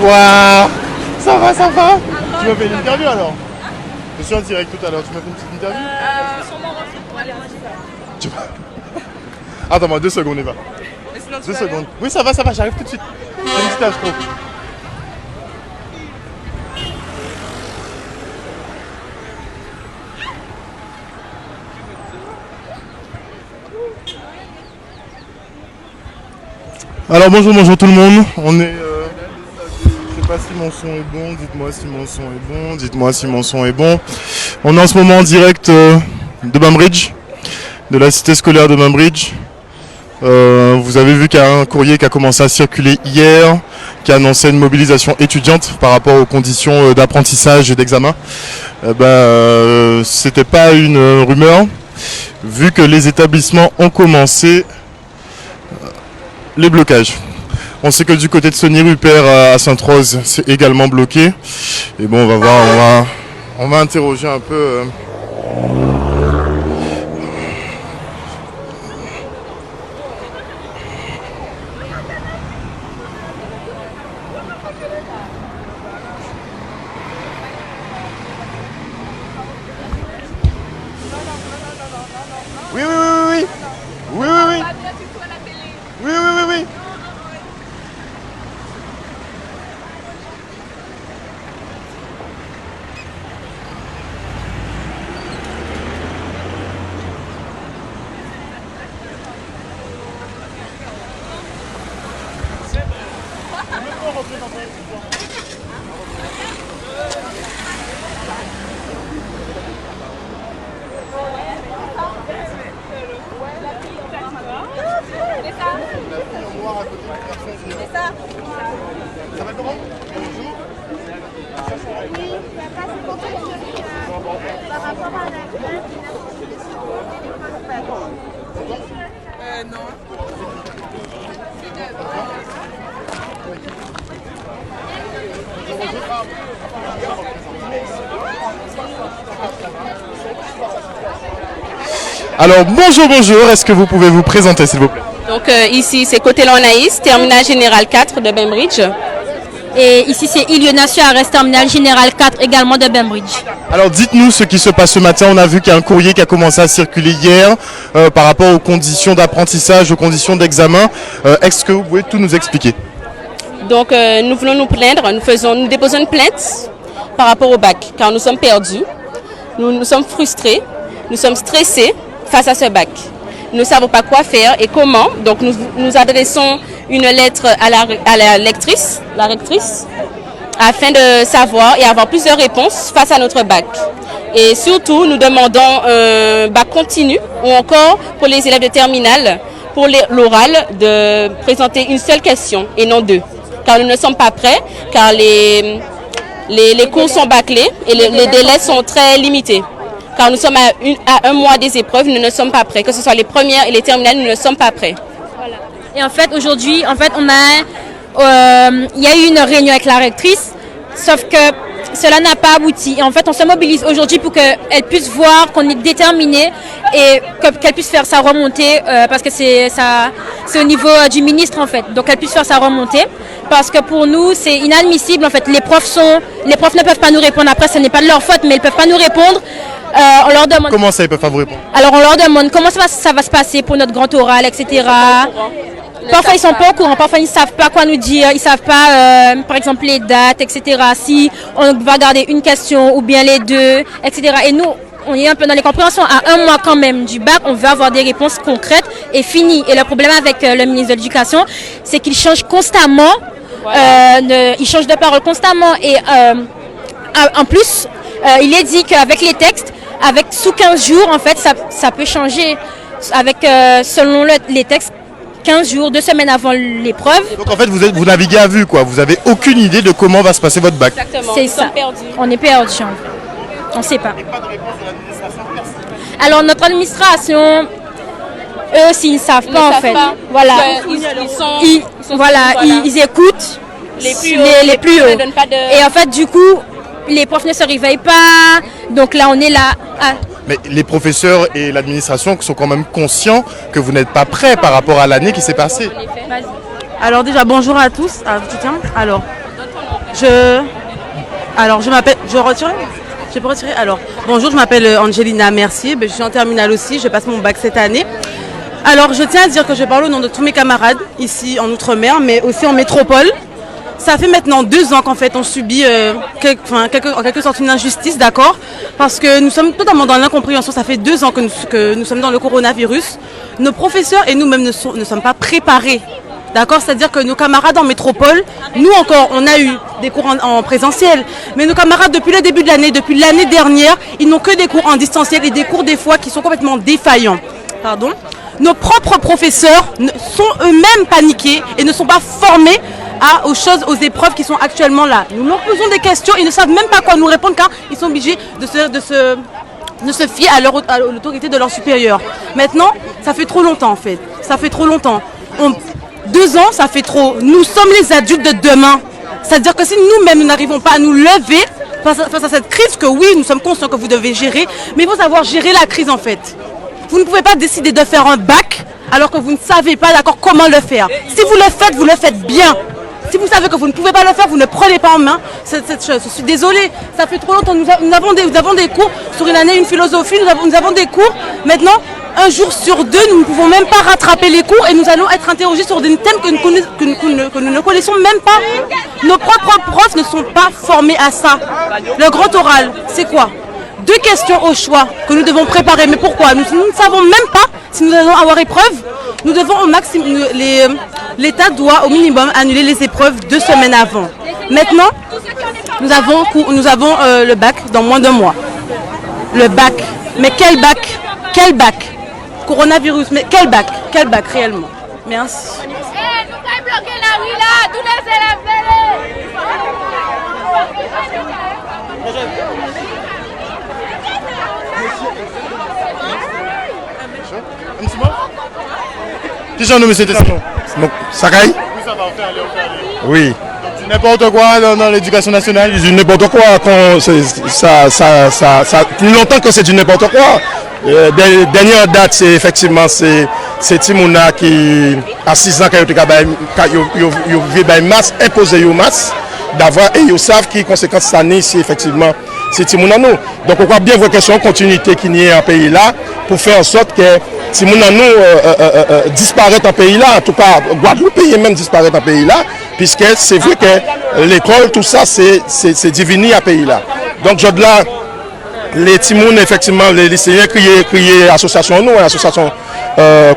toi? Ça va, ça va? Tu m'as fait une interview alors? Je suis en direct tout à l'heure, tu m'as fait une petite interview? Attends-moi, 2 secondes, Eva. 2 secondes. Oui, ça va, j'arrive tout de suite. J'ai une petite astro. Alors bonjour tout le monde. On est... je sais pas si mon son est bon, dites-moi si mon son est bon, dites-moi si mon son est bon. On est en ce moment en direct de Bainbridge, de la cité scolaire de Bainbridge. Vous avez vu qu'il y a un courrier qui a commencé à circuler hier, qui annonçait une mobilisation étudiante par rapport aux conditions d'apprentissage et d'examen. C'était pas une rumeur, vu que les établissements ont commencé les blocages. On sait que du côté de Sony Rupert à Sainte-Rose, c'est également bloqué. Et bon, on va voir, on va interroger un peu. Oui. Ça va comment? Bonjour. Non. Alors bonjour, est-ce que vous pouvez vous présenter s'il vous plaît? Donc ici c'est Cotellon Anaïs, terminal général 4 de Bainbridge. Et ici c'est Iliona Suarez, terminal général 4 également de Bainbridge. Alors dites-nous ce qui se passe ce matin. On a vu qu'il y a un courrier qui a commencé à circuler hier par rapport aux conditions d'apprentissage, aux conditions d'examen. Est-ce que vous pouvez tout nous expliquer? Donc nous voulons nous plaindre, nous déposons une plainte par rapport au bac car nous sommes perdus, nous sommes frustrés, nous sommes stressés face à ce bac. Nous ne savons pas quoi faire et comment. Donc nous adressons une lettre à la rectrice, afin de savoir et avoir plus de réponses face à notre bac. Et surtout, nous demandons un bac continu ou encore pour les élèves de terminale, pour l'oral, de présenter une seule question et non 2. Car nous ne sommes pas prêts, car les cours sont bâclés et les délais sont très limités. Car nous sommes à un mois des épreuves, nous ne sommes pas prêts. Que ce soit les premières et les terminales, nous ne sommes pas prêts. Voilà. Et en fait, aujourd'hui, il y a eu une réunion avec la rectrice, sauf que cela n'a pas abouti. Et en fait, on se mobilise aujourd'hui pour qu'elle puisse voir qu'on est déterminé et qu'elle puisse faire sa remontée, parce que c'est au niveau du ministre en fait. Donc, qu'elle puisse faire sa remontée, parce que pour nous, c'est inadmissible. En fait, les profs ne peuvent pas nous répondre. Après, ce n'est pas de leur faute, mais ils ne peuvent pas nous répondre. On leur demande... Comment ça, ils peuvent pas vous répondre? Alors on leur demande comment ça va se passer pour notre grand oral, etc. Parfois ils sont pas au courant, parfois ils ne savent pas quoi nous dire, ils ne savent pas par exemple les dates, etc. Si on va garder une question ou bien les 2, etc. Et nous, on est un peu dans les compréhensions. À un mois quand même du bac, on veut avoir des réponses concrètes et finies. Et le problème avec le ministre de l'Éducation, c'est qu'il change constamment, il change de parole constamment. Et en plus, il est dit qu'avec les textes, sous 15 jours, en fait, ça peut changer. Selon les textes, 15 jours, 2 semaines avant l'épreuve. Donc en fait, vous naviguez à vue, quoi. Vous n'avez aucune idée de comment va se passer votre bac. Exactement, c'est ça. On est perdus, en fait. On ne sait pas. Alors notre administration, eux aussi, ils ne savent pas, en fait. Voilà. Ils écoutent les plus hauts. Et en fait, du coup, les profs ne se réveillent pas. Donc là, on est là. Mais les professeurs et l'administration sont quand même conscients que vous n'êtes pas prêts par rapport à l'année qui s'est passée. Alors déjà, bonjour à tous. Alors, Alors, je m'appelle... Je retire. Je peux retirer. Alors, bonjour, je m'appelle Angelina Mercier. Je suis en terminale aussi. Je passe mon bac cette année. Alors, je tiens à dire que je parle au nom de tous mes camarades ici en Outre-mer, mais aussi en métropole. Ça fait maintenant 2 ans qu'en fait on subit en quelque sorte une injustice, d'accord? Parce que nous sommes totalement dans l'incompréhension. Ça fait 2 ans que nous sommes dans le coronavirus. Nos professeurs et nous-mêmes ne sommes pas préparés. D'accord, c'est-à-dire que nos camarades en métropole, nous encore, on a eu des cours en présentiel. Mais nos camarades, depuis le début de l'année, depuis l'année dernière, ils n'ont que des cours en distanciel et des cours des fois qui sont complètement défaillants. Pardon. Nos propres professeurs sont eux-mêmes paniqués et ne sont pas formés aux choses, aux épreuves qui sont actuellement là. Nous leur posons des questions, ils ne savent même pas quoi nous répondre car ils sont obligés de se fier à l'autorité de leur supérieur. Maintenant, ça fait trop longtemps en fait. Ça fait trop longtemps. 2 ans, ça fait trop. Nous sommes les adultes de demain. C'est-à-dire que si nous-mêmes nous n'arrivons pas à nous lever face à cette crise, que oui, nous sommes conscients que vous devez gérer, mais il faut savoir gérer la crise en fait. Vous ne pouvez pas décider de faire un bac alors que vous ne savez pas d'accord comment le faire. Si vous le faites bien. Si vous savez que vous ne pouvez pas le faire, vous ne prenez pas en main cette chose. Je suis désolée, ça fait trop longtemps. Nous avons des cours sur une année, une philosophie, nous avons des cours. Maintenant, 1 jour sur 2, nous ne pouvons même pas rattraper les cours et nous allons être interrogés sur des thèmes que nous ne connaissons même pas. Nos propres profs ne sont pas formés à ça. Le grand oral, c'est quoi? 2 questions au choix que nous devons préparer. Mais pourquoi? Nous ne savons même pas si nous allons avoir épreuve. Nous devons au maximum, l'État doit au minimum annuler les épreuves 2 semaines avant. Maintenant, nous avons le bac dans moins d'1 mois. Le bac. Mais quel bac? Quel bac? Coronavirus, mais quel bac? Quel bac réellement? Merci. Nous bloquer la rue là, tous les élèves. Un petit mot? Qui nommé cette station? Sakai? Oui, ça va, on fait aller. Oui. Donc, tu n'importe quoi dans l'éducation nationale? Du n'importe quoi, plus longtemps que c'est du n'importe quoi. Dernière date, c'est effectivement c'est Timouna qui a 6 ans quand il a masse, imposé au masse d'avoir et ils savent qui conséquence ça n'est si effectivement c'est Timouna nous. Donc on voit bien vos questions continuité qui n'y est en pays là pour faire en sorte que Timouna nous disparaît en pays là, en tout cas Guadeloupe pays même disparaît en pays là, puisque c'est vrai que l'école, tout ça c'est divini à pays là. Donc je là les Timounes, effectivement, les lycéens criaient association, nous, association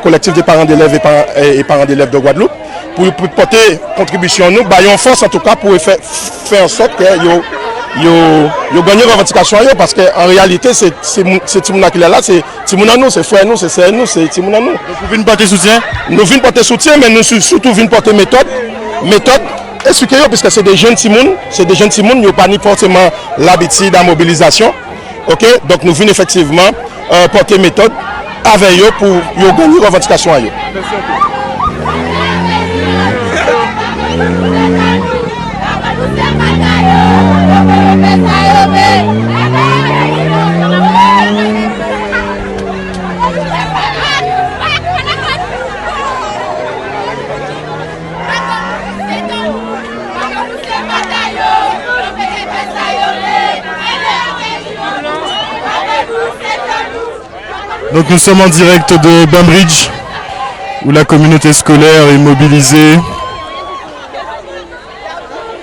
collective des parents d'élèves et parents d'élèves de Guadeloupe, pour porter contribution, nous, baillons force en tout cas pour faire en sorte que yo gagné revendication parce qu'en réalité, c'est Timouna qui est là, c'est Timouna nous, c'est frère nous, c'est sœur nous, c'est Timouna nous. Donc vous venez porter soutien? Nous venons porter soutien, mais nous surtout venons porter méthode, expliquer parce que c'est des jeunes Timounes, ils n'ont pas ni forcément l'habitude à mobilisation. Ok, donc nous venons effectivement porter méthode avec eux pour gagner revendication à eux. Donc nous sommes en direct de Bambridge, où la communauté scolaire est mobilisée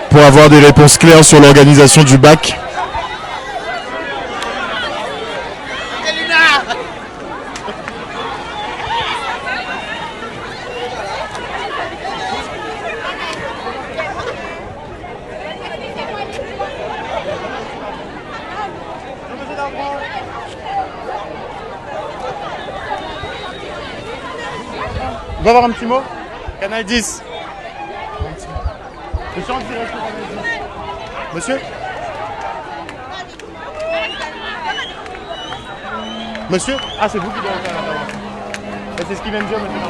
pour avoir des réponses claires sur l'organisation du bac. On va avoir un petit mot? Canal 10. Je suis en direct sur Canal 10. Monsieur? Monsieur? Ah, c'est vous qui devez faire l'intervention. Et c'est ce qu'il vient de dire, monsieur.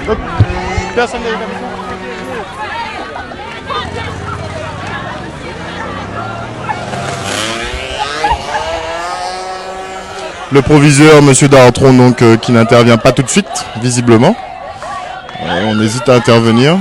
Donc, personne n'a l'établissement? Le proviseur, monsieur Dartron, donc, qui n'intervient pas tout de suite, visiblement. On hésite à intervenir.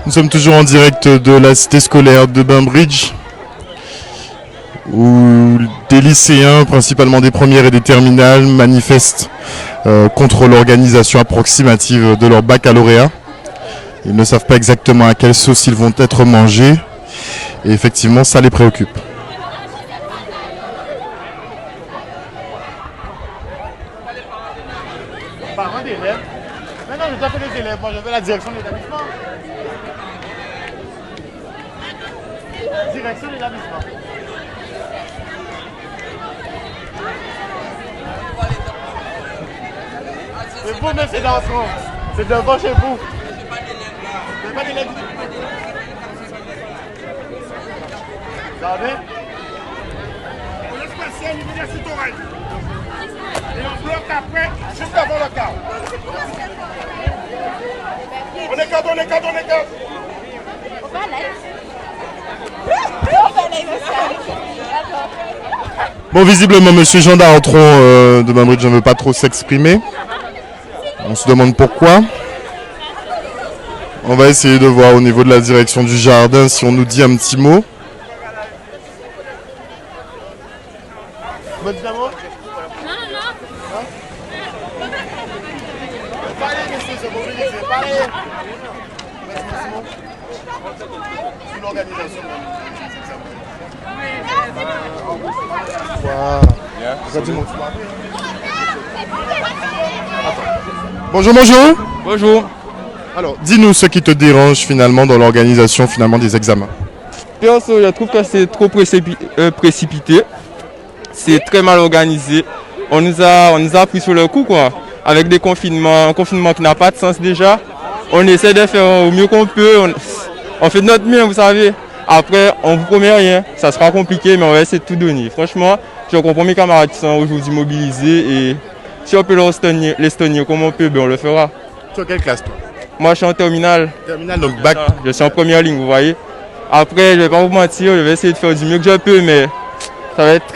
Nous sommes toujours en direct de la cité scolaire de Bainbridge, où des lycéens, principalement des premières et des terminales, manifestent contre l'organisation approximative de leur baccalauréat. Ils ne savent pas exactement à quelle sauce ils vont être mangés, et effectivement ça les préoccupe. Parents d'élèves. Maintenant, je dois faire les élèves. Moi, je veux la direction de l'établissement. Direction de l'établissement. Et vous, même ces enfants, c'est devant chez vous. Vous n'avez pas d'élèves. Regardez. On laisse passer à l'université Tourelle. Et on bloque après, juste avant le cas. Bon, visiblement, Monsieur Jean d'Arentron de Bambridge ne veut pas trop s'exprimer. On se demande pourquoi. On va essayer de voir au niveau de la direction du jardin si on nous dit un petit mot. Bonne diamant. Parlez, monsieur, c'est obligé, c'est parler. Merci, Simon. C'est l'organisation. Bonjour, bonjour. Bonjour. Alors, dis-nous ce qui te dérange finalement dans l'organisation finalement des examens. Perso, je trouve que c'est trop précipité. C'est très mal organisé. On nous a pris sur le coup, quoi. Avec des confinements, un confinement qui n'a pas de sens déjà. On essaie de faire au mieux qu'on peut. On fait de notre mieux, vous savez. Après, on vous promet rien. Ça sera compliqué, mais on va essayer de tout donner. Franchement, je comprends mes camarades qui sont aujourd'hui mobilisés et si on peut les tenir comme on peut, ben on le fera. Tu es en quelle classe toi? Moi, je suis en terminale. Terminale, donc bac. Je suis en première ligne, vous voyez. Après, je vais pas vous mentir, je vais essayer de faire du mieux que je peux, mais ça va être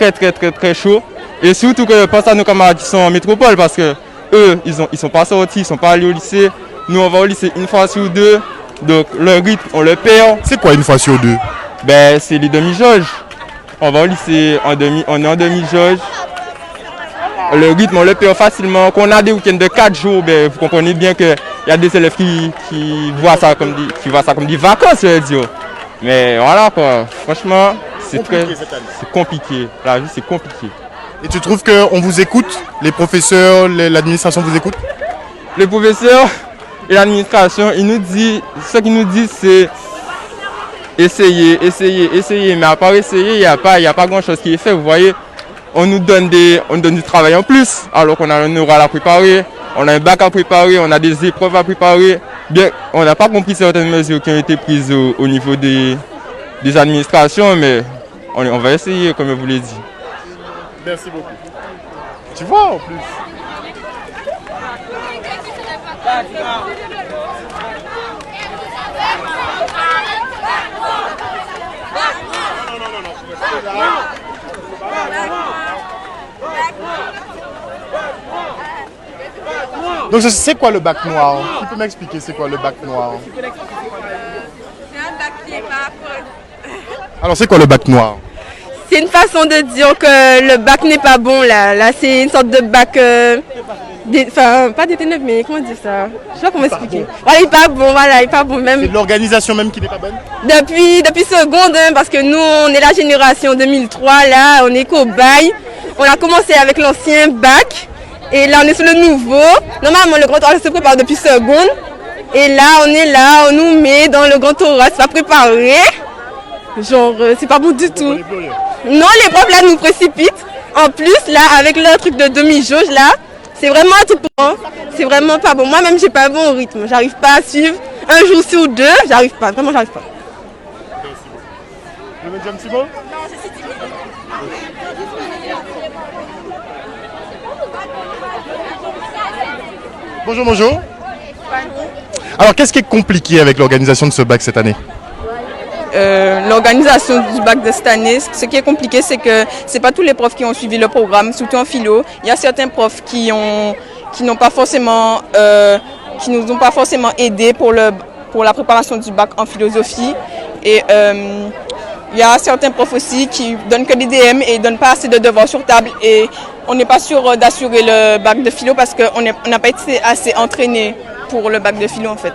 très chaud. Et surtout que je pense à nos camarades qui sont en métropole parce que eux, ils sont pas sortis, ils sont pas allés au lycée. Nous, on va au lycée une fois sur deux. Donc le rythme, on le perd. C'est quoi une fois sur deux? Ben, c'est les demi-jauges. On va au lycée on est en demi-jauge. Le rythme, on le perd facilement. Quand on a des week-ends de 4 jours, ben, vous comprenez bien qu'il y a des élèves qui voient ça comme des vacances, je veux dire. Mais voilà quoi, franchement, c'est compliqué. La vie, c'est compliqué. Et tu trouves qu'on vous écoute? Les professeurs, l'administration vous écoute? Les professeurs et l'administration, ce qu'ils nous disent, c'est essayer. Mais à part essayer, il n'y a pas grand-chose qui est fait. Vous voyez, on nous donne du travail en plus, alors qu'on a un oral à préparer, on a un bac à préparer, on a des épreuves à préparer. Bien, on n'a pas compris certaines mesures qui ont été prises au niveau des administrations, mais on va essayer, comme je vous l'ai dit. Merci beaucoup. Tu vois en plus. Donc c'est quoi le bac noir? Qui peut m'expliquer c'est quoi le bac noir? C'est un bac qui est pas Alors c'est quoi le bac noir? C'est une façon de dire que le bac n'est pas bon là. Là, c'est une sorte de bac, enfin pas DT9, mais comment dire ça? Je sais pas comment expliquer. Voilà, il est pas bon, il est pas bon même. C'est l'organisation même qui n'est pas bonne? Depuis seconde, hein, parce que nous, on est la génération 2003, là, on est cobaye. On a commencé avec l'ancien bac, et là, on est sur le nouveau. Normalement, le grand oral se prépare depuis seconde, et là, on nous met dans le grand oral, c'est pas préparé. Genre, c'est pas bon du tout. Non, les profs, là, nous précipitent. En plus, là, avec le truc de demi-jauge, là, c'est vraiment un truc pour moi. C'est vraiment pas bon. Moi-même, j'ai pas un bon rythme. J'arrive pas à suivre. Un jour sur deux, j'arrive pas. Vraiment, j'arrive pas. Je veux dire un petit mot? Bonjour, bonjour. Alors, qu'est-ce qui est compliqué avec l'organisation de ce bac cette année? L'organisation du bac de cette année, ce qui est compliqué, c'est que c'est pas tous les profs qui ont suivi le programme, surtout en philo. Il y a certains profs qui nous ont pas forcément aidés pour la préparation du bac en philosophie. Et il y a certains profs aussi qui donnent que des DM et donnent pas assez de devoirs sur table. Et on n'est pas sûr d'assurer le bac de philo parce qu'on n'a pas été assez entraîné pour le bac de philo en fait.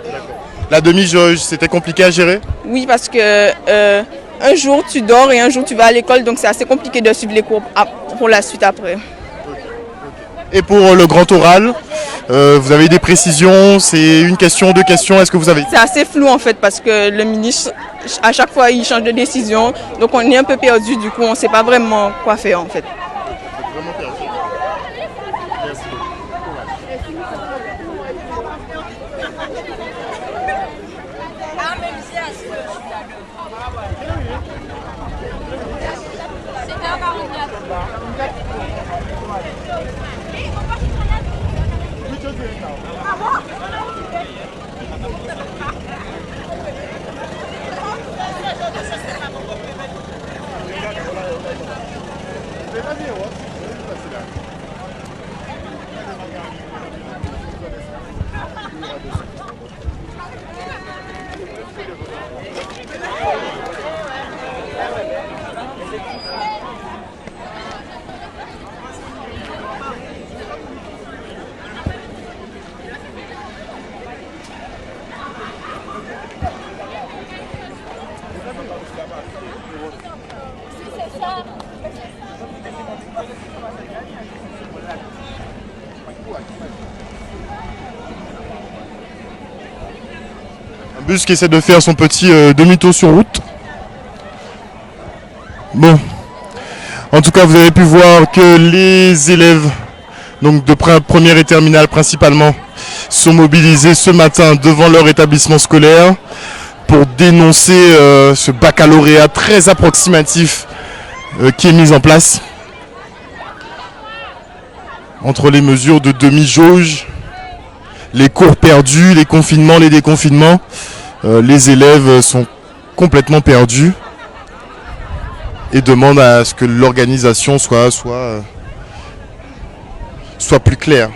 La demi-jauge, c'était compliqué à gérer? Oui, parce que un jour tu dors et un jour tu vas à l'école, donc c'est assez compliqué de suivre les cours pour la suite après. Et pour le grand oral, vous avez des précisions? C'est une question, deux questions? Est-ce que vous avez? C'est assez flou en fait parce que le ministre, à chaque fois, il change de décision, donc on est un peu perdu. Du coup, on ne sait pas vraiment quoi faire en fait. Vraiment perdu. Merci beaucoup. Un bus qui essaie de faire son petit demi-tour sur route. Bon. En tout cas, vous avez pu voir que les élèves, donc de première et terminale principalement, sont mobilisés ce matin devant leur établissement scolaire pour dénoncer ce baccalauréat très approximatif qui est mis en place. Entre les mesures de demi-jauge, les cours perdus, les confinements, les déconfinements, les élèves sont complètement perdus et demandent à ce que l'organisation soit plus claire.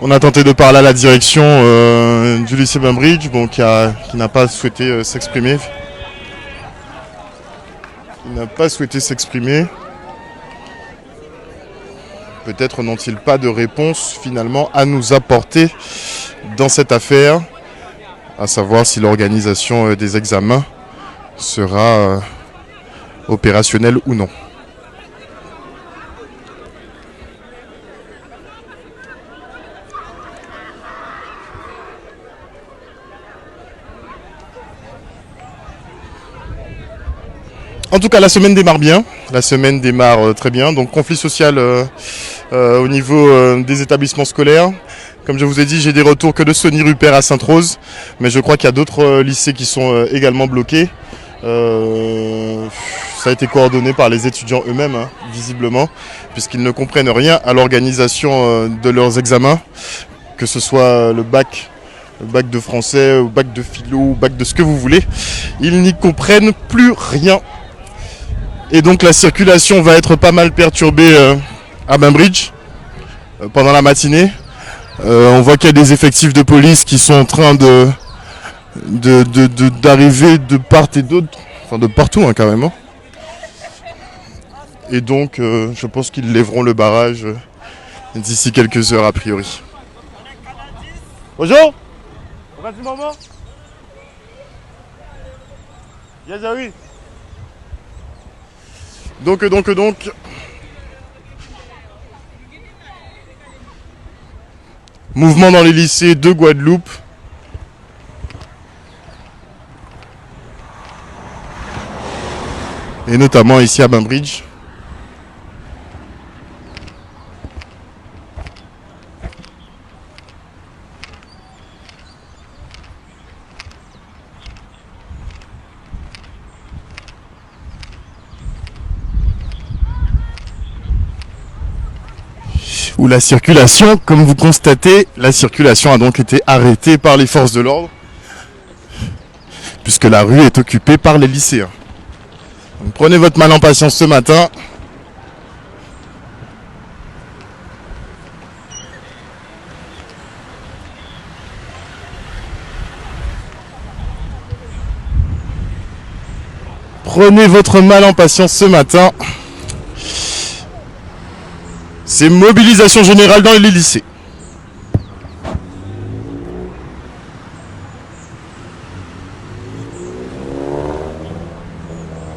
On a tenté de parler à la direction du lycée Bainbridge, bon, qui n'a pas souhaité s'exprimer. Il n'a pas souhaité s'exprimer. Peut-être n'ont-ils pas de réponse finalement à nous apporter dans cette affaire, à savoir si l'organisation des examens sera opérationnelle ou non. En tout cas, la semaine démarre bien, la semaine démarre très bien. Donc conflit social au niveau des établissements scolaires. Comme je vous ai dit, j'ai des retours que de Sonny Rupert à Sainte-Rose, mais je crois qu'il y a d'autres lycées qui sont également bloqués. Ça a été coordonné par les étudiants eux-mêmes, hein, visiblement, puisqu'ils ne comprennent rien à l'organisation de leurs examens, que ce soit le bac de français, ou bac de philo, ou bac de ce que vous voulez. Ils n'y comprennent plus rien. Et donc la circulation va être pas mal perturbée à Bainbridge pendant la matinée. On voit qu'il y a des effectifs de police qui sont en train d'arriver de part et d'autre, enfin de partout hein, carrément. Et donc je pense qu'ils lèveront le barrage d'ici quelques heures a priori. Bonjour. On reste du moment. Yes, oui. Donc. Mouvement dans les lycées de Guadeloupe. Et notamment ici à Bainbridge. Où la circulation, comme vous constatez, la circulation a donc été arrêtée par les forces de l'ordre, puisque la rue est occupée par les lycéens. Donc prenez votre mal en patience ce matin. Prenez votre mal en patience ce matin. C'est mobilisation générale dans les lycées.